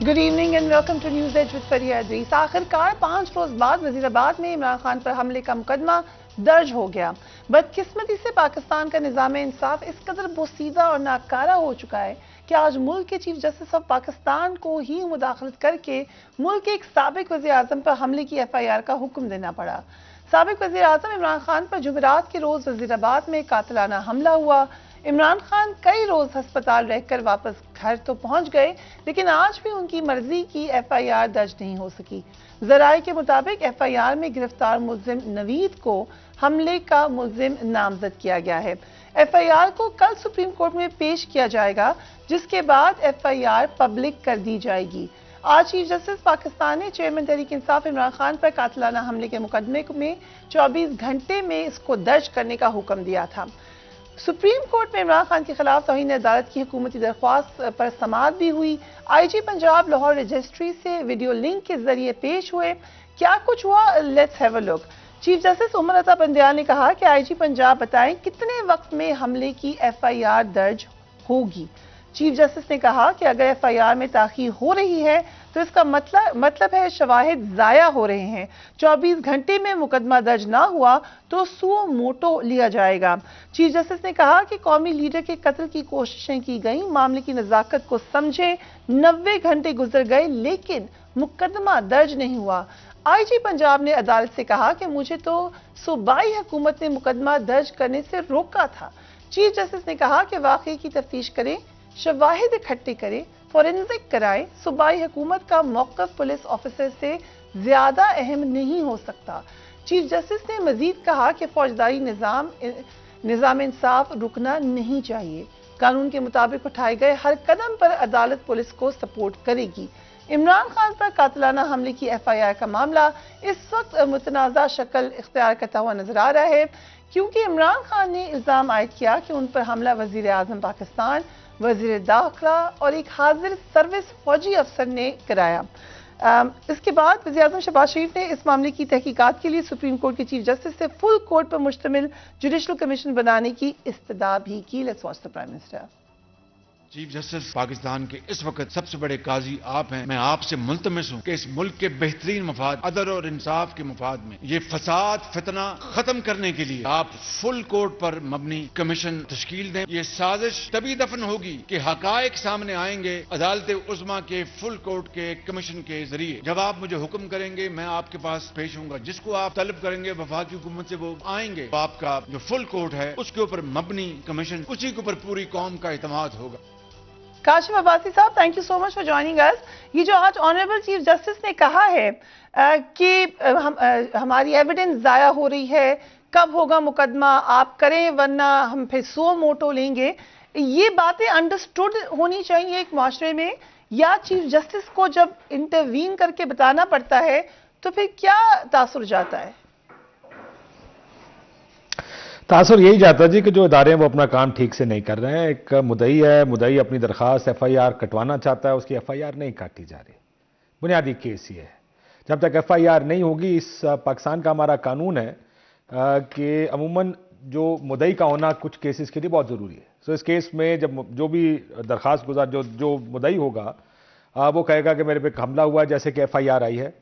Good evening and welcome to news edge with Faria Idris. आखिरकार 5 रोज बाद वजीराबाद में इमरान खान पर हमले का मुकदमा दर्ज हो गया। बदकिस्मती से पाकिस्तान का निज़ाम इंसाफ इस कदर बोसीदा और नाकारा हो चुका है कि आज मुल्क के चीफ जस्टिस ऑफ पाकिस्तान को ही मुदाखलत करके मुल्क के एक साबिक वज़ीर आज़म पर हमले की FIR का हुक्म देना पड़ा। साबिक वज़ीर आज़म इमरान खान पर जुमेरात के रोज वजीराबाद में कातिलाना हमला हुआ। इमरान खान कई रोज अस्पताल रहकर वापस घर तो पहुंच गए, लेकिन आज भी उनकी मर्जी की FIR दर्ज नहीं हो सकी। जराये के मुताबिक FIR में गिरफ्तार मुल्जिम नवीद को हमले का मुल्जिम नामजद किया गया है। FIR को कल सुप्रीम कोर्ट में पेश किया जाएगा, जिसके बाद FIR पब्लिक कर दी जाएगी। आज चीफ जस्टिस पाकिस्तान ने चेयरमैन तहरीक इंसाफ इमरान खान पर कातिलाना हमले के मुकदमे में 24 घंटे में इसको दर्ज करने का हुक्म दिया था। सुप्रीम कोर्ट में इमरान खान के खिलाफ तौहीन अदालत की हुकूमती दरख्वास्त पर समाअत भी हुई। IG पंजाब लाहौर रजिस्ट्री से वीडियो लिंक के जरिए पेश हुए। क्या कुछ हुआ, let's have a look. Chief justice Umar Ata Bandial ने कहा कि IG पंजाब बताएं कितने वक्त में हमले की FIR दर्ज होगी। चीफ जस्टिस ने कहा कि अगर FIR में ताखीर हो रही है तो इसका मतलब है शवाहिद जाया हो रहे हैं। 24 घंटे में मुकदमा दर्ज ना हुआ तो सुओ मोटो लिया जाएगा। चीफ जस्टिस ने कहा कि कौमी लीडर के कत्ल की कोशिशें की गई, मामले की नजाकत को समझे। 90 घंटे गुजर गए लेकिन मुकदमा दर्ज नहीं हुआ। IG पंजाब ने अदालत से कहा कि मुझे तो सूबाई हुकूमत ने मुकदमा दर्ज करने से रोका था। चीफ जस्टिस ने कहा कि वाकई की तफ्तीश करें, शवाहिद इकट्ठे करें, फोरेंसिक कराएं। सूबाई हुकूमत का मौक़िफ़ पुलिस ऑफिसर से ज्यादा अहम नहीं हो सकता। चीफ जस्टिस ने मजीद कहा कि फौजदारी निज़ाम इंसाफ रुकना नहीं चाहिए। कानून के मुताबिक उठाए गए हर कदम पर अदालत पुलिस को सपोर्ट करेगी। इमरान खान पर कातिलाना हमले की FIR का मामला इस वक्त मुतनाज़ा शक्ल इख्तियार करता हुआ नजर आ रहा है, क्योंकि इमरान खान ने इल्जाम आयद किया कि उन पर हमला वजीर आज़म पाकिस्तान, वजीर दाखिला और एक हाजिर सर्विस फौजी अफसर ने कराया। इसके बाद वज़ीर आज़म शहबाज शरीफ ने इस मामले की तहकीकात के लिए सुप्रीम कोर्ट के चीफ जस्टिस से फुल कोर्ट पर मुश्तमिल जुडिशल कमीशन बनाने की इस्तदा भी की। Let's watch the prime minister. Chief justice Pakistan के इस वक्त सबसे बड़े काजी आप हैं। मैं आपसे मुल्तमिस हूं कि इस मुल्क के बेहतरीन मफाद, अदल और इंसाफ के मफाद में ये फसाद फितना खत्म करने के लिए आप फुल कोर्ट पर मबनी कमीशन तश्कील दें। ये साजिश तभी दफन होगी कि हकायक सामने आएंगे अदालत उज़्मा के फुल कोर्ट के कमीशन के जरिए। जब आप मुझे हुक्म करेंगे मैं आपके पास पेश होऊंगा। जिसको आप तलब करेंगे वफाकी हुकूमत से वो आएंगे। तो आपका जो फुल कोर्ट है उसके ऊपर मबनी कमीशन, उसी के ऊपर पूरी कौम का इत्मीनान होगा। काशिफ अब्बासी साहब, thank you so much for joining us. ये जो आज ऑनरेबल चीफ जस्टिस ने कहा है कि हमारी एविडेंस जाया हो रही है, कब होगा मुकदमा, आप करें वरना हम फिर सो मोटो लेंगे, ये बातें अंडरस्टूड होनी चाहिए एक माशरे में, या चीफ जस्टिस को जब इंटरवीन करके बताना पड़ता है तो फिर क्या तासुर जाता है? तासुर यही जाता जी कि जो इदारे हैं वो अपना काम ठीक से नहीं कर रहे हैं। एक मुद्दई है, मुद्दई अपनी दरखास्त FIR कटवाना चाहता है, उसकी FIR नहीं काटी जा रही। बुनियादी केस ये है, जब तक FIR नहीं होगी, इस पाकिस्तान का हमारा कानून है कि अमूमन जो मुद्दई का होना कुछ केसेस के लिए बहुत ज़रूरी है। सो इस केस में जब जो भी दरखास्त गुजार जो मुद्दई होगा वो कहेगा कि मेरे पे हमला हुआ है, जैसे कि FIR आई है।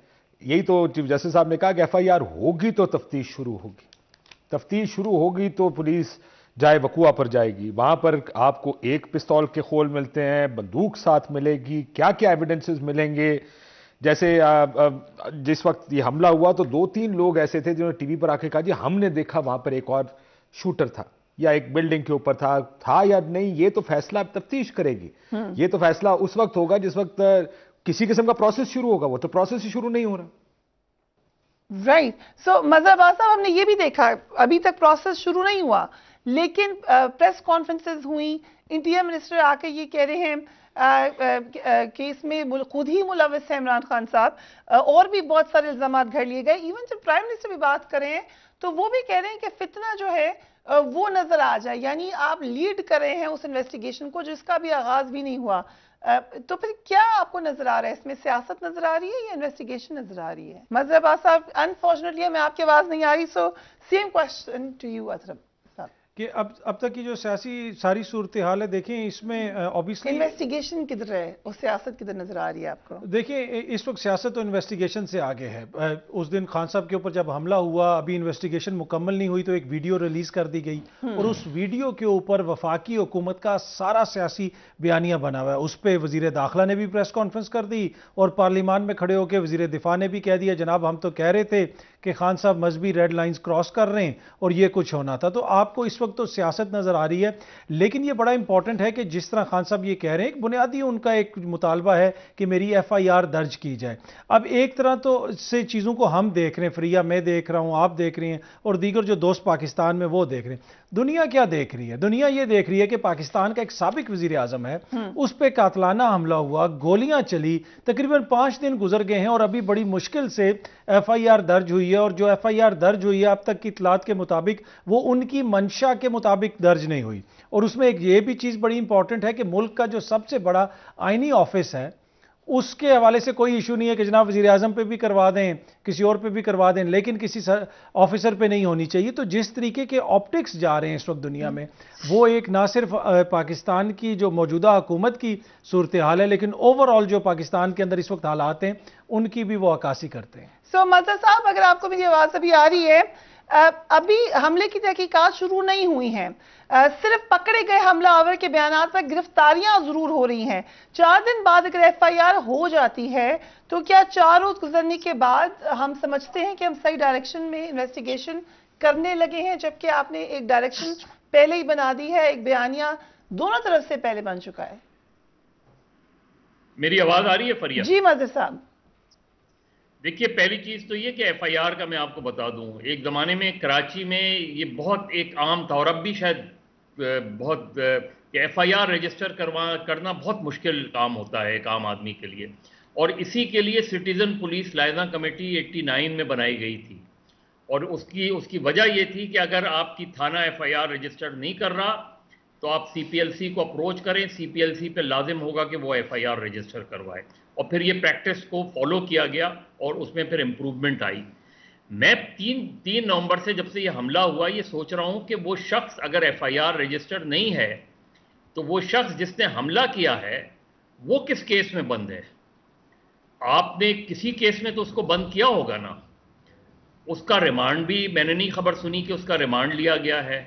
यही तो चीफ जस्टिस साहब ने कहा कि FIR होगी तो तफ्तीश शुरू होगी। तफ्तीश शुरू होगी तो पुलिस जाए वकुआ पर जाएगी। वहां पर आपको एक पिस्तौल के खोल मिलते हैं, बंदूक साथ मिलेगी, क्या क्या एविडेंसेस मिलेंगे। जैसे जिस वक्त ये हमला हुआ तो 2-3 लोग ऐसे थे जिन्होंने टीवी पर आके कहा जी हमने देखा वहां पर एक और शूटर था या एक बिल्डिंग के ऊपर था या नहीं, ये तो फैसला तफ्तीश करेगी। ये तो फैसला उस वक्त होगा जिस वक्त किसी किस्म का प्रोसेस शुरू होगा। वो तो प्रोसेस ही शुरू नहीं हो रहा। राइट। सो मजहर अब्बास साहब, हमने ये भी देखा अभी तक प्रोसेस शुरू नहीं हुआ, लेकिन प्रेस कॉन्फ्रेंसेस हुई, इंटीरियर मिनिस्टर आके ये कह रहे हैं कि इसमें खुद ही मुलविस है इमरान खान साहब, और भी बहुत सारे इल्जाम घर लिए गए। इवन जब प्राइम मिनिस्टर भी बात कर रहे हैं तो वो भी कह रहे हैं कि फितना जो है वो नजर आ जाए, यानी आप लीड कर रहे हैं उस इन्वेस्टिगेशन को जिसका भी आगाज भी नहीं हुआ। तो फिर क्या आपको नजर आ रहा है, इसमें सियासत नजर आ रही है या इन्वेस्टिगेशन नजर आ रही है? मजहर अब्बास साहब, अनफॉर्चुनेटली हमें आपकी आवाज नहीं आ रही, so same question to you Azhar साहब। कि अब तक की जो सियासी सारी सूरत हाल है, देखें इसमें ऑब्वियसली इन्वेस्टिगेशन किधर है और सियासत किधर नजर आ रही है आपको? देखिए इस वक्त सियासत तो इन्वेस्टिगेशन से आगे है। उस दिन खान साहब के ऊपर जब हमला हुआ, अभी इन्वेस्टिगेशन मुकम्मल नहीं हुई तो एक वीडियो रिलीज कर दी गई और उस वीडियो के ऊपर वफाकी हुकूमत का सारा सियासी बयानिया बना हुआ है। उस पर वजीर दाखिला ने भी प्रेस कॉन्फ्रेंस कर दी और पार्लियामान में खड़े होकर वजीर दिफा ने भी कह दिया, जनाब हम तो कह रहे थे कि खान साहब मजहबी रेड लाइंस क्रॉस कर रहे हैं और ये कुछ होना था। तो आपको इस वक्त तो सियासत नजर आ रही है, लेकिन ये बड़ा इंपॉर्टेंट है कि जिस तरह खान साहब ये कह रहे हैं, एक बुनियादी उनका एक मुतालबा है कि मेरी FIR दर्ज की जाए। अब एक तरह तो से चीज़ों को हम देख रहे हैं, फ्रिया मैं देख रहा हूं, आप देख रही हैं और दीगर जो दोस्त पाकिस्तान में वो देख रहे हैं। दुनिया क्या देख रही है? दुनिया ये देख रही है कि पाकिस्तान का एक साबिक वजीर आजम है, उस पर कातलाना हमला हुआ, गोलियां चली, तकरीबन 5 दिन गुजर गए हैं और अभी बड़ी मुश्किल से FIR दर्ज हुई है। और जो FIR दर्ज हुई है अब तक की इतलात के मुताबिक वो उनकी मंशा के मुताबिक दर्ज नहीं हुई। और उसमें एक ये भी चीज बड़ी इंपॉर्टेंट है कि मुल्क का जो सबसे बड़ा आईनी ऑफिस है उसके हवाले से कोई इशू नहीं है कि जनाब वजीर आजम पे भी करवा दें, किसी और पे भी करवा दें, लेकिन किसी ऑफिसर पे नहीं होनी चाहिए। तो जिस तरीके के ऑप्टिक्स जा रहे हैं इस वक्त दुनिया में, वो एक ना सिर्फ पाकिस्तान की जो मौजूदा हुकूमत की सूरत हाल है, लेकिन ओवरऑल जो पाकिस्तान के अंदर इस वक्त हालात हैं उनकी भी वो अक्कासी करते हैं। सो मजहर साहब, अगर आपको मेरी आवाज अभी आ रही है, अभी हमले की तहकीकात शुरू नहीं हुई हैं, सिर्फ पकड़े गए हमलावर के बयानात पर गिरफ्तारियां जरूर हो रही हैं। 4 दिन बाद अगर FIR हो जाती है तो क्या 4 रोज गुजरने के बाद हम समझते हैं कि हम सही डायरेक्शन में इन्वेस्टिगेशन करने लगे हैं, जबकि आपने एक डायरेक्शन पहले ही बना दी है, एक बयानिया दोनों तरफ से पहले बन चुका है? मेरी आवाज आ रही है फरिया? जी मजहर साहब। देखिए, पहली चीज तो ये कि FIR का मैं आपको बता दूं, एक जमाने में कराची में ये बहुत एक आम था और अब भी शायद बहुत कि FIR रजिस्टर करना बहुत मुश्किल काम होता है एक आम आदमी के लिए। और इसी के लिए सिटीजन पुलिस लाइजा कमेटी 89 में बनाई गई थी और उसकी वजह यह थी कि अगर आपकी थाना FIR रजिस्टर नहीं कर रहा तो आप CPLC को अप्रोच करें, CPLC पे लाजिम होगा कि वो FIR रजिस्टर करवाए। और फिर ये प्रैक्टिस को फॉलो किया गया और उसमें फिर इम्प्रूवमेंट आई। मैं 3 नवंबर से जब से ये हमला हुआ ये सोच रहा हूं कि वो शख्स अगर FIR रजिस्टर नहीं है तो वो शख्स जिसने हमला किया है वो किस केस में बंद है? आपने किसी केस में तो उसको बंद किया होगा ना। उसका रिमांड भी मैंने नहीं खबर सुनी कि उसका रिमांड लिया गया है,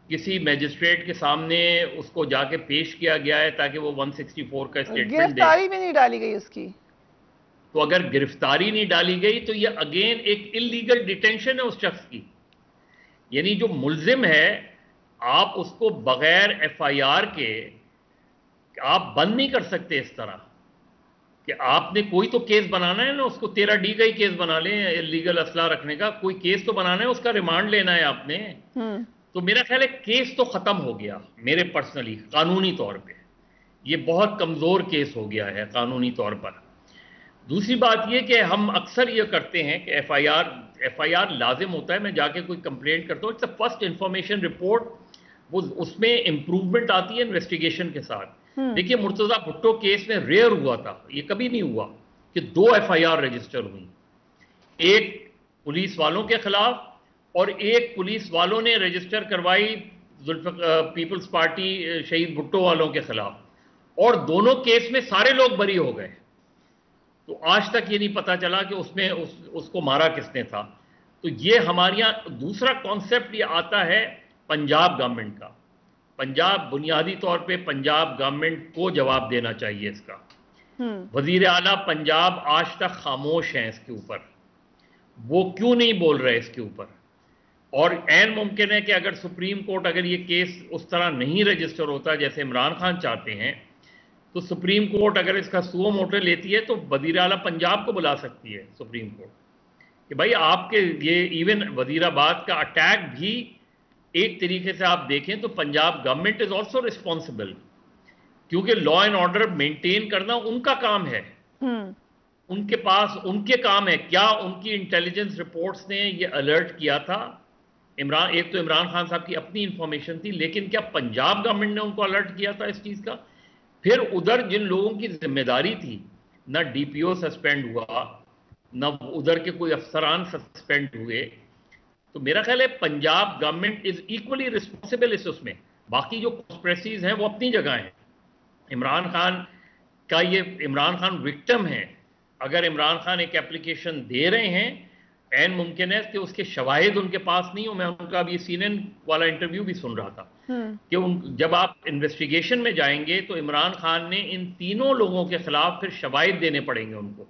किसी मैजिस्ट्रेट के सामने उसको जाके पेश किया गया है ताकि वो 164 का स्टेटमेंट दे। गिरफ्तारी भी नहीं डाली गई उसकी। तो अगर गिरफ्तारी नहीं डाली गई तो ये अगेन एक इलीगल डिटेंशन है उस शख्स की। यानी जो मुल्जिम है आप उसको बगैर FIR के आप बंद नहीं कर सकते इस तरह कि आपने कोई तो केस बनाना है ना, उसको 13D का ही केस बना लें, इलीगल असला रखने का कोई केस तो बनाना है, उसका रिमांड लेना है आपने। तो मेरा ख्याल है केस तो खत्म हो गया मेरे पर्सनली कानूनी तौर पे, ये बहुत कमजोर केस हो गया है कानूनी तौर पर। दूसरी बात ये कि हम अक्सर ये करते हैं कि FIR लाजिम होता है, मैं जाके कोई कंप्लेंट करता हूँ, it's a first information report, वो उसमें इंप्रूवमेंट आती है इन्वेस्टिगेशन के साथ। देखिए मुर्तजा भुट्टो केस में रेयर हुआ था, ये कभी नहीं हुआ कि 2 FIR रजिस्टर हुई, एक पुलिस वालों के खिलाफ और एक पुलिस वालों ने रजिस्टर करवाई पीपल्स पार्टी शहीद भुट्टो वालों के खिलाफ, और दोनों केस में सारे लोग बरी हो गए। तो आज तक ये नहीं पता चला कि उसमें उसको मारा किसने था। तो ये हमारे यहाँ दूसरा कॉन्सेप्ट ये आता है पंजाब गवर्नमेंट का। पंजाब बुनियादी तौर पे पंजाब गवर्नमेंट को जवाब देना चाहिए इसका। वजीर आला पंजाब आज तक खामोश हैं इसके ऊपर, वो क्यों नहीं बोल रहे इसके ऊपर। और ऐन मुमकिन है कि अगर सुप्रीम कोर्ट अगर ये केस उस तरह नहीं रजिस्टर होता जैसे इमरान खान चाहते हैं, तो सुप्रीम कोर्ट अगर इसका सुओ मोटो लेती है तो वजीर आला पंजाब को बुला सकती है सुप्रीम कोर्ट कि भाई आपके ये इवन वजीराबाद का अटैक भी एक तरीके से आप देखें तो Punjab government is also responsible, क्योंकि लॉ एंड ऑर्डर मेंटेन करना उनका काम है, उनके पास उनके काम है। क्या उनकी इंटेलिजेंस रिपोर्ट्स ने ये अलर्ट किया था एक तो इमरान खान साहब की अपनी इंफॉर्मेशन थी, लेकिन क्या पंजाब गवर्नमेंट ने उनको अलर्ट किया था इस चीज का? फिर उधर जिन लोगों की जिम्मेदारी थी, ना DPO सस्पेंड हुआ, ना उधर के कोई अफसरान सस्पेंड हुए, तो मेरा ख्याल है Punjab government is equally responsible इस उसमें। बाकी जो कॉन्स्पिरेसीज हैं वो अपनी जगह हैं। इमरान खान का ये, इमरान खान विक्टिम है। अगर इमरान खान एक एप्लीकेशन दे रहे हैं, एन मुमकिन है कि उसके शवाहिद उनके पास नहीं हो। मैं उनका अभी CNN वाला इंटरव्यू भी सुन रहा था कि जब आप इन्वेस्टिगेशन में जाएंगे तो इमरान खान ने इन तीनों लोगों के खिलाफ फिर शवाहिद देने पड़ेंगे उनको,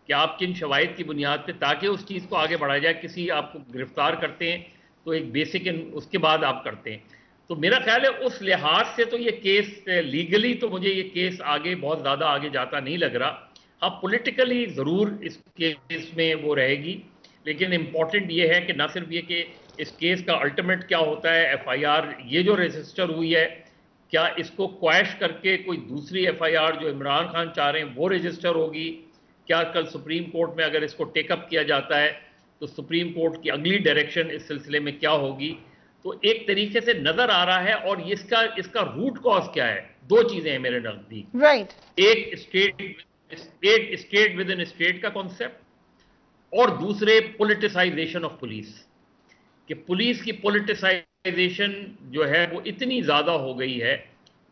कि आप किन शवाहिद की बुनियाद पे, ताकि उस चीज़ को आगे बढ़ाया जाए। किसी आपको गिरफ्तार करते हैं तो एक बेसिक उसके बाद आप करते हैं। तो मेरा ख्याल है उस लिहाज से तो ये केस लीगली, तो मुझे ये केस आगे बहुत ज़्यादा आगे जाता नहीं लग रहा। हाँ, पॉलिटिकली ज़रूर इस केस में वो रहेगी, लेकिन इंपॉर्टेंट ये है कि ना सिर्फ ये कि इस केस का अल्टीमेट क्या होता है, FIR ये जो रजिस्टर हुई है, क्या इसको क्वैश करके कोई दूसरी FIR जो इमरान खान चाह रहे हैं वो रजिस्टर होगी? क्या कल सुप्रीम कोर्ट में अगर इसको टेकअप किया जाता है तो सुप्रीम कोर्ट की अगली डायरेक्शन इस सिलसिले में क्या होगी? तो एक तरीके से नजर आ रहा है। और इसका रूट कॉज क्या है? दो चीजें हैं मेरे नजदीक। राइट, एक स्टेट विद इन स्टेट का कॉन्सेप्ट, और दूसरे पॉलिटिसाइजेशन ऑफ पुलिस, कि पुलिस की पॉलिटिसाइजेशन जो है वो इतनी ज्यादा हो गई है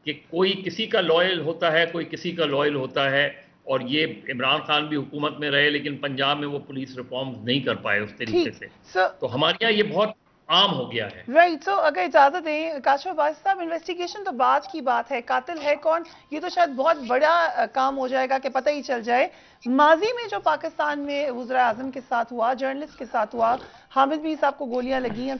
कि कोई किसी का लॉयल होता है, कोई किसी का लॉयल होता है। और ये इमरान खान भी हुकूमत में रहे, लेकिन पंजाब में वो पुलिस रिफॉर्म्स नहीं कर पाए उस तरीके से। तो हमारे यहाँ ये बहुत आम हो गया है। राइट। सो अगर इजाजत दें काशिफ अब्बासी साहब, इन्वेस्टिगेशन तो बात की बात है, कातिल है कौन ये तो शायद बहुत बड़ा काम हो जाएगा कि पता ही चल जाए। माजी में जो पाकिस्तान में वज़ीर आज़म के साथ हुआ, जर्नलिस्ट के साथ हुआ, हामिद मीर साहब को गोलियां लगी,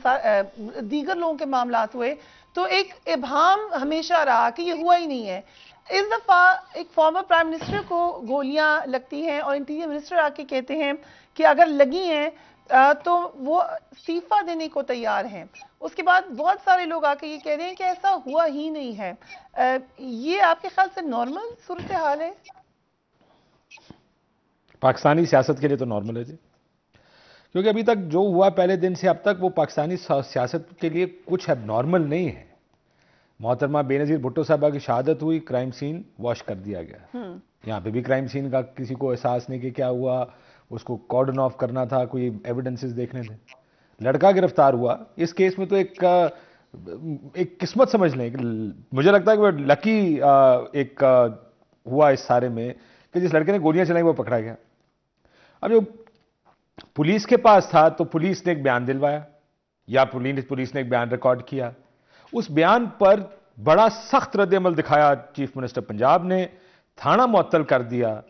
दीगर लोगों के मामलात हुए, तो एक इबाम हमेशा रहा कि ये हुआ ही नहीं है। इस दफा एक फॉर्मर प्राइम मिनिस्टर को गोलियां लगती हैं और इंटीरियर मिनिस्टर आके कहते हैं कि अगर लगी हैं तो वो इस्तीफा देने को तैयार हैं। उसके बाद बहुत सारे लोग आके ये कह रहे हैं कि ऐसा हुआ ही नहीं है। ये आपके ख्याल से नॉर्मल सूरत हाल है? पाकिस्तानी सियासत के लिए तो नॉर्मल है जी, क्योंकि अभी तक जो हुआ पहले दिन से अब तक वो पाकिस्तानी सियासत के लिए कुछ अब नॉर्मल नहीं है। मोहतरमा बेनज़ीर भुट्टो साहबा की शहादत हुई, क्राइम सीन वॉश कर दिया गया। यहाँ पे भी क्राइम सीन का किसी को एहसास नहीं कि क्या हुआ, उसको कॉर्डन ऑफ करना था, कोई एविडेंसेस देखने थे। लड़का गिरफ्तार हुआ, इस केस में तो एक किस्मत समझ लें। मुझे लगता है कि वो लकी हुआ इस सारे में कि जिस लड़के ने गोलियां चलाई वो पकड़ा गया। अब जो पुलिस के पास था तो पुलिस ने एक बयान दिलवाया या पुलिस ने एक बयान रिकॉर्ड किया, उस बयान पर बड़ा सख्त रद्द-ए-अमल दिखाया चीफ मिनिस्टर पंजाब ने, थाना मुअत्तल कर दिया,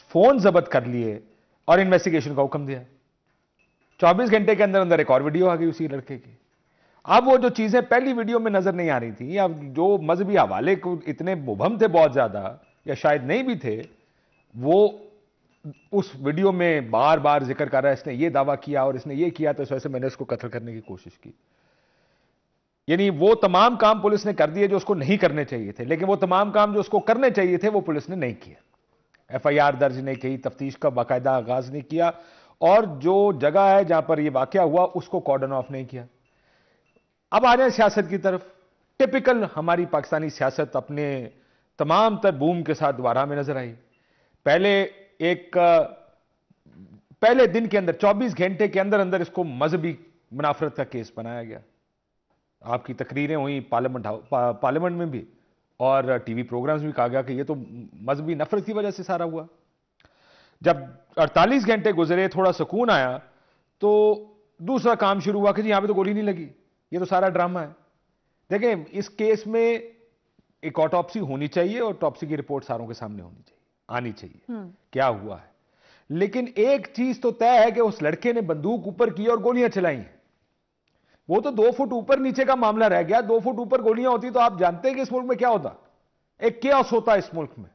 फोन जब्त कर लिए और इन्वेस्टिगेशन का हुक्म दिया। 24 घंटे के अंदर अंदर एक और वीडियो आ गई उसी लड़के की। अब वो जो चीजें पहली वीडियो में नजर नहीं आ रही थी, अब जो मजहबी हवाले को इतने मुबहम थे बहुत ज्यादा, या शायद नहीं भी थे, वो उस वीडियो में बार बार जिक्र कर रहा है इसने ये दावा किया और इसने ये किया, तो इस वजह से मैंने उसको कत्ल करने की कोशिश की। यानी वो तमाम काम पुलिस ने कर दिए जो उसको नहीं करने चाहिए थे, लेकिन वो तमाम काम जो उसको करने चाहिए थे वो पुलिस ने नहीं किया। FIR दर्ज नहीं की, तफ्तीश का बाकायदा आगाज नहीं किया, और जो जगह है जहां पर यह वाकया हुआ उसको कॉर्डन ऑफ नहीं किया। अब आ जाए सियासत की तरफ। टिपिकल हमारी पाकिस्तानी सियासत अपने तमाम तर बूम के साथ दोबारा में नजर आई। पहले दिन के अंदर 24 घंटे के अंदर अंदर इसको मजहबी मुनाफरत का केस बनाया गया। आपकी तकरीरें हुई पार्लियामेंट में भी, और टीवी प्रोग्राम्स भी कहा गया कि ये तो मजहबी नफरत की वजह से सारा हुआ। जब 48 घंटे गुजरे, थोड़ा सुकून आया, तो दूसरा काम शुरू हुआ कि जी यहां पे तो गोली नहीं लगी, ये तो सारा ड्रामा है। देखें, इस केस में एक ऑटोप्सी होनी चाहिए और ऑटोप्सी की रिपोर्ट सारों के सामने होनी चाहिए, आनी चाहिए क्या हुआ है। लेकिन एक चीज तो तय है कि उस लड़के ने बंदूक ऊपर की और गोलियां चलाई हैं। वो तो 2 फुट ऊपर नीचे का मामला रह गया। 2 फुट ऊपर गोलियां होती तो आप जानते हैं कि इस मुल्क में क्या होता, एक केओस होता इस मुल्क में।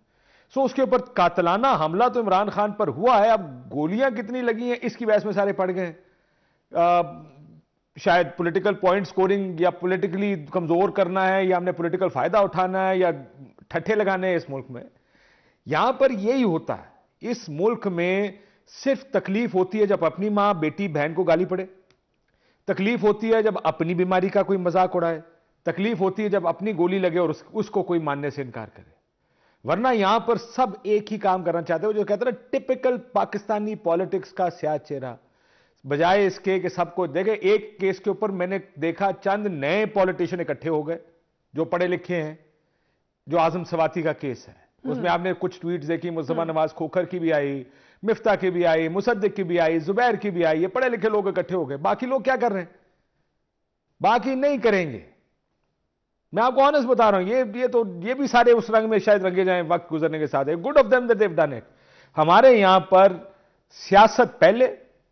सो उसके ऊपर कातलाना हमला तो इमरान खान पर हुआ है। अब गोलियां कितनी लगी हैं इसकी बहस में सारे पड़ गए। शायद पॉलिटिकल पॉइंट स्कोरिंग या पॉलिटिकली कमजोर करना है, या हमने पॉलिटिकल फायदा उठाना है, या ठट्ठे लगाने हैं इस मुल्क में। यहां पर यही होता है। इस मुल्क में सिर्फ तकलीफ होती है जब अपनी मां बेटी बहन को गाली पड़े, तकलीफ होती है जब अपनी बीमारी का कोई मजाक उड़ाए, तकलीफ होती है जब अपनी गोली लगे और उसको कोई मानने से इनकार करे। वरना यहां पर सब एक ही काम करना चाहते हो, जो कहते हैं टिपिकल पाकिस्तानी पॉलिटिक्स का स्याह चेहरा। बजाय इसके कि सबको देखे। एक केस के ऊपर मैंने देखा चंद नए पॉलिटिशियन इकट्ठे हो गए जो पढ़े लिखे हैं, जो आजम स्वाति का केस है, उसमें आपने कुछ ट्वीट्स देखी, मुस्तफा नवाज खोखर की भी आई, मिफ्ता की भी आई, मुसद्दिक की भी आई, जुबैर की भी आई। ये पढ़े लिखे लोग इकट्ठे हो गए। बाकी लोग क्या कर रहे हैं? बाकी नहीं करेंगे। मैं आपको ऑनेस्ट बता रहा हूं, ये भी सारे उस रंग में शायद रंगे जाएं वक्त गुजरने के साथ। Good of them that they have done it. हमारे यहां पर सियासत पहले,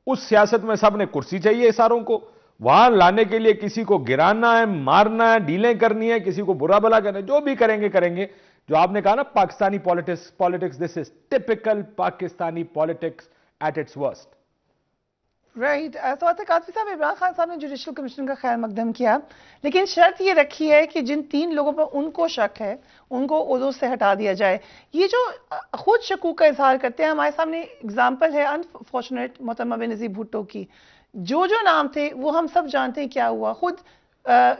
उस सियासत में सबने कुर्सी चाहिए सारों को, वहां लाने के लिए किसी को गिराना है, मारना है, डीलें करनी है, किसी को बुरा भला करना है, जो भी करेंगे करेंगे। जो आपने कहा ना Pakistani politics, this is typical Pakistani politics at its worst. Right. तो काफी साहब, इमरान खान साहब ने जुडिशल कमीशन का खैर मकदम किया, लेकिन शर्त ये रखी है कि जिन 3 लोगों पर उनको शक है उनको ओहदों से हटा दिया जाए। ये जो खुद शकूक का इजहार करते हैं, हमारे सामने एग्जाम्पल है अनफॉर्चुनेट मोहतरमा बेनजीर भुट्टो की। जो नाम थे वो हम सब जानते हैं क्या हुआ। खुद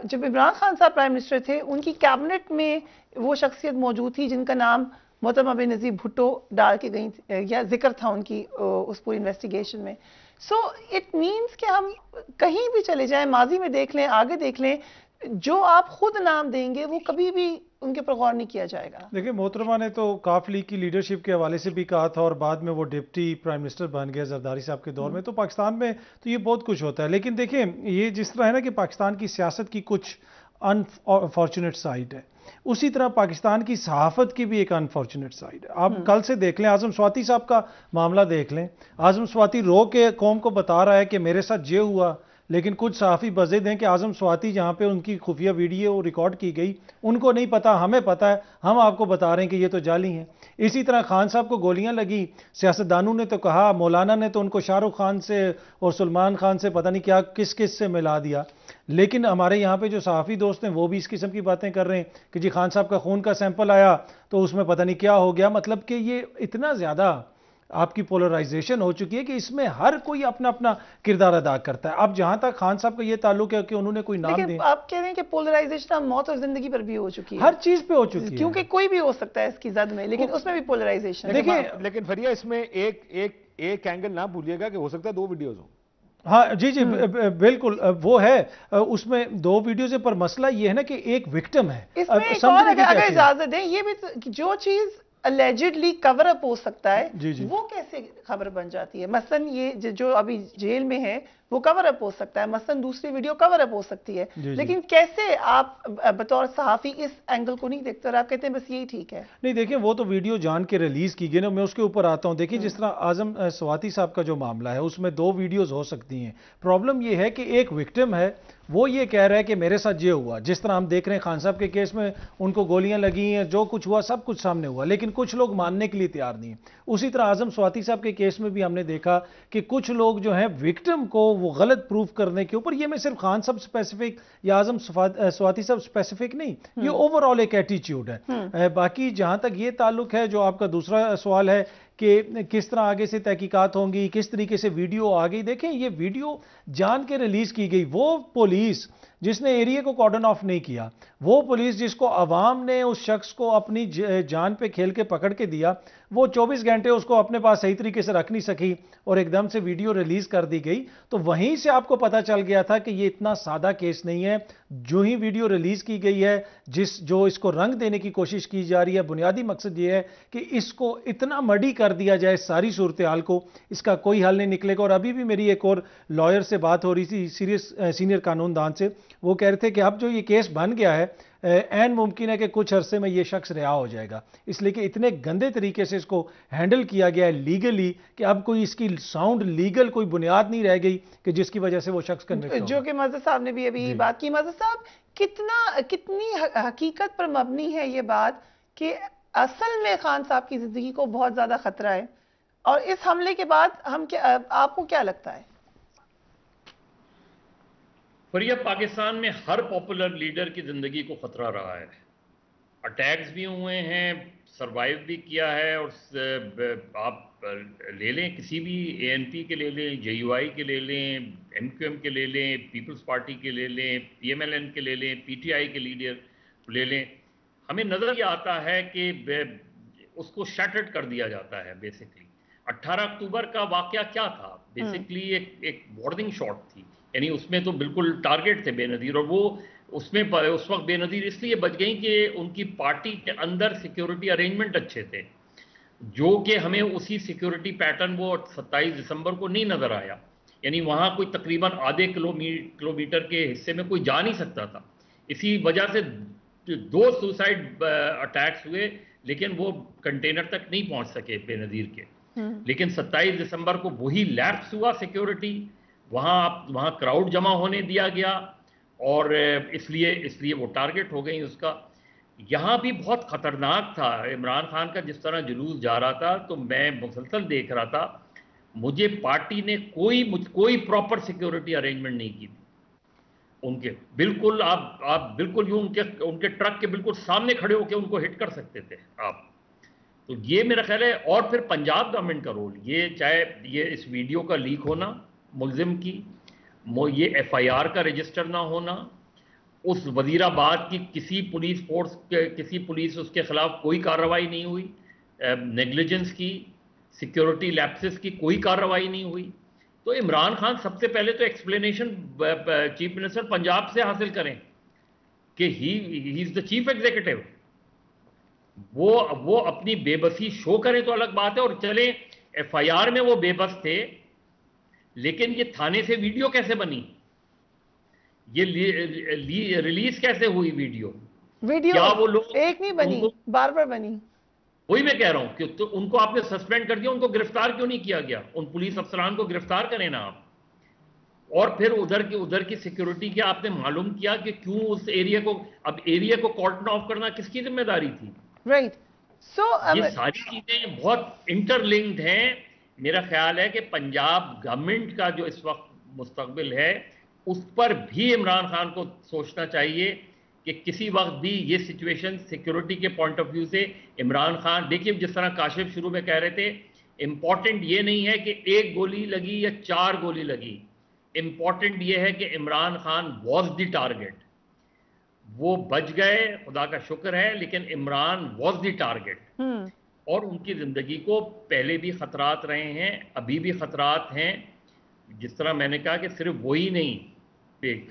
जब इमरान खान साहब प्राइम मिनिस्टर थे, उनकी कैबिनेट में वो शख्सियत मौजूद थी जिनका नाम मोहतरमा बेनजीर भुट्टो डाल के गई या जिक्र था उनकी उस पूरी इन्वेस्टिगेशन में। सो इट मीन्स कि हम कहीं भी चले जाएं, माजी में देख लें, आगे देख लें, जो आप खुद नाम देंगे वो कभी भी उनके पर गौर नहीं किया जाएगा। देखिए, मोहतरमा ने तो काफ लीग की लीडरशिप के हवाले से भी कहा था, और बाद में वो डिप्टी प्राइम मिनिस्टर बन गया जरदारी साहब के दौर में। तो पाकिस्तान में तो ये बहुत कुछ होता है। लेकिन देखिए, ये जिस तरह है ना कि पाकिस्तान की सियासत की कुछ अनफॉर्चुनेट साइड है, उसी तरह पाकिस्तान की सहाफत की भी एक अनफॉर्चुनेट साइड है। आप कल से देख लें, आजम स्वाति साहब का मामला देख लें। आजम स्वाति रो के कौम को बता रहा है कि मेरे साथ ये हुआ, लेकिन कुछ सहाफ़ी बजे दें कि आजम स्वाति जहां पे उनकी खुफिया वीडियो रिकॉर्ड की गई, उनको नहीं पता, हमें पता है, हम आपको बता रहे हैं कि ये तो जाली हैं। इसी तरह खान साहब को गोलियां लगी, सियासतदानों ने तो कहा, मौलाना ने तो उनको शाहरुख खान से और सलमान खान से पता नहीं क्या किस किस से मिला दिया। लेकिन हमारे यहाँ पे जो सहाफ़ी दोस्त हैं वो भी इस किस्म की बातें कर रहे हैं कि जी खान साहब का खून का सैंपल आया तो उसमें पता नहीं क्या हो गया। मतलब कि ये इतना ज़्यादा आपकी पोलराइजेशन हो चुकी है कि इसमें हर कोई अपना अपना किरदार अदा करता है। अब जहां तक खान साहब का ये ताल्लुक है कि उन्होंने कोई नाम दिया, आप कह रहे हैं कि पोलराइजेशन मौत और जिंदगी पर भी हो चुकी है, हर चीज पे हो चुकी है, क्योंकि कोई भी हो सकता है इसकी जद में, लेकिन उसमें भी पोलराइजेशन। देखिए, लेकिन फरिया इसमें एक एंगल ना भूलिएगा कि हो सकता है 2 वीडियोज हो। हाँ जी जी, बिल्कुल वो है, उसमें 2 वीडियोज है, पर मसला ये है ना कि एक विक्टिम है। इसमें एक और अगर इजाजत दें, ये भी जो चीज अलेजिडली कवर अप हो सकता है, जी। वो कैसे खबर बन जाती है? मसलन ये जो अभी जेल में है वो कवर अप हो सकता है, मसलन दूसरी वीडियो कवर अप हो सकती है, लेकिन कैसे आप बतौर सहाफी इस एंगल को नहीं देखते और आप कहते हैं बस यही ठीक है? नहीं, देखिए, वो तो वीडियो जान के रिलीज की गई ना, मैं उसके ऊपर आता हूं। देखिए, जिस तरह आजम स्वाति साहब का जो मामला है उसमें 2 वीडियोज हो सकती हैं। प्रॉब्लम ये है कि एक विक्टिम है, वो ये कह रहा है कि मेरे साथ ये हुआ। जिस तरह हम देख रहे हैं खान साहब के केस में उनको गोलियां लगी हैं, जो कुछ हुआ सब कुछ सामने हुआ, लेकिन कुछ लोग मानने के लिए तैयार नहीं है। उसी तरह आजम स्वाति साहब के केस में भी हमने देखा कि कुछ लोग जो हैं विक्टिम को वो गलत प्रूफ करने के ऊपर, ये मैं सिर्फ खान साहब स्पेसिफिक या आजम स्वाति साहब स्पेसिफिक नहीं, ये ओवरऑल एक एटीट्यूड है। बाकी जहां तक ये ताल्लुक है, जो आपका दूसरा सवाल है कि किस तरह आगे से तहकीकात होंगी, किस तरीके से वीडियो आ गई, देखें ये वीडियो जान के रिलीज की गई। वो पुलिस जिसने एरिया को कॉर्डन ऑफ नहीं किया, वो पुलिस जिसको अवाम ने उस शख्स को अपनी जान पे खेल के पकड़ के दिया, वो 24 घंटे उसको अपने पास सही तरीके से रख नहीं सकी और एकदम से वीडियो रिलीज कर दी गई। तो वहीं से आपको पता चल गया था कि ये इतना सादा केस नहीं है। जो ही वीडियो रिलीज की गई है, जो इसको रंग देने की कोशिश की जा रही है, बुनियादी मकसद ये है कि इसको इतना मडी कर दिया जाए सारी सूरत हाल को, इसका कोई हल नहीं निकलेगा। और अभी भी मेरी एक और लॉयर से बात हो रही थी, सीनियर कानूनदान से, वो कह रहे थे कि अब जो ये केस बन गया है, ऐन मुमकिन है कि कुछ अरसे में ये शख्स रिहा हो जाएगा, इसलिए कि इतने गंदे तरीके से इसको हैंडल किया गया है लीगली कि अब कोई इसकी साउंड लीगल कोई बुनियाद नहीं रह गई कि जिसकी वजह से वो शख्स कन्विक्ट हो। जो कि मज़हर साहब ने भी अभी बात की। मज़हर साहब, कितनी हकीकत पर मबनी है ये बात कि असल में खान साहब की जिंदगी को बहुत ज्यादा खतरा है, और इस हमले के बाद आपको क्या लगता है? फरिया, पाकिस्तान में हर पॉपुलर लीडर की जिंदगी को खतरा रहा है। अटैक्स भी हुए हैं, सरवाइव भी किया है। और आप ले लें, किसी भी एएनपी के ले लें, जेयूआई के ले लें, एमक्यूएम के ले लें, पीपल्स पार्टी के ले लें, पीएमएलएन के ले लें, पीटीआई के लीडर ले लें, हमें नजर ये आता है कि उसको शटर्ड कर दिया जाता है। बेसिकली 18 अक्टूबर का वाकया क्या था? बेसिकली एक वार्निंग शॉट थी, यानी उसमें तो बिल्कुल टारगेट थे बेनजीर, और वो उसमें उस वक्त बेनजीर इसलिए बच गई कि उनकी पार्टी के अंदर सिक्योरिटी अरेंजमेंट अच्छे थे, जो कि हमें उसी सिक्योरिटी पैटर्न वो 27 दिसंबर को नहीं नजर आया। यानी वहां कोई तकरीबन आधे किलोमीटर के हिस्से में कोई जा नहीं सकता था। इसी वजह से 2 सुसाइड अटैक्स हुए, लेकिन वो कंटेनर तक नहीं पहुंच सके बेनजीर के। लेकिन 27 दिसंबर को वही लैप्स हुआ सिक्योरिटी, वहां क्राउड जमा होने दिया गया, और इसलिए वो टारगेट हो गई उसका। यहां भी बहुत खतरनाक था इमरान खान का, जिस तरह जुलूस जा रहा था तो मैं मुसलसल देख रहा था। मुझे पार्टी ने कोई प्रॉपर सिक्योरिटी अरेंजमेंट नहीं की थी उनके। बिल्कुल आप बिल्कुल यूं उनके ट्रक के बिल्कुल सामने खड़े होकर उनको हिट कर सकते थे आप। तो ये मेरा ख्याल है। और फिर पंजाब गवर्नमेंट का रोल, ये चाहे ये इस वीडियो का लीक होना मुल्जिम की, ये एफआईआर का रजिस्टर ना होना, उस वजीराबाद की किसी पुलिस उसके खिलाफ कोई कार्रवाई नहीं हुई, नेग्लिजेंस की, सिक्योरिटी लैप्सेस की कोई कार्रवाई नहीं हुई। तो इमरान खान सबसे पहले तो एक्सप्लेनेशन चीफ मिनिस्टर पंजाब से हासिल करें कि he is the chief executive. वो अपनी बेबसी शो करें तो अलग बात है, और चले एफआईआर में वो बेबस थे, लेकिन ये थाने से वीडियो कैसे बनी, ये रिलीज कैसे हुई वीडियो? क्या वो लोग एक नहीं बनी, बार बार बनी। वही मैं कह रहा हूं कि तो उनको आपने सस्पेंड कर दिया, उनको गिरफ्तार क्यों नहीं किया गया? उन पुलिस अफसरान को गिरफ्तार करें ना आप। और फिर उधर की सिक्योरिटी क्या आपने मालूम किया कि क्यों उस एरिया को कॉर्डन ऑफ करना किसकी जिम्मेदारी थी? राइट। ये सारी चीजें बहुत इंटरलिंक्ड हैं। मेरा ख्याल है कि पंजाब गवर्नमेंट का जो इस वक्त मुस्तकबिल है, उस पर भी इमरान खान को सोचना चाहिए कि किसी वक्त भी ये सिचुएशन सिक्योरिटी के पॉइंट ऑफ व्यू से इमरान खान, देखिए जिस तरह काशिफ शुरू में कह रहे थे, इंपॉर्टेंट ये नहीं है कि 1 गोली लगी या 4 गोली लगी, इंपॉर्टेंट ये है कि Imran Khan was the target. वो बच गए, खुदा का शुक्र है, लेकिन इमरान वॉज द टारगेट। और उनकी जिंदगी को पहले भी खतरात रहे हैं, अभी भी खतरात हैं। जिस तरह मैंने कहा कि सिर्फ वही नहीं,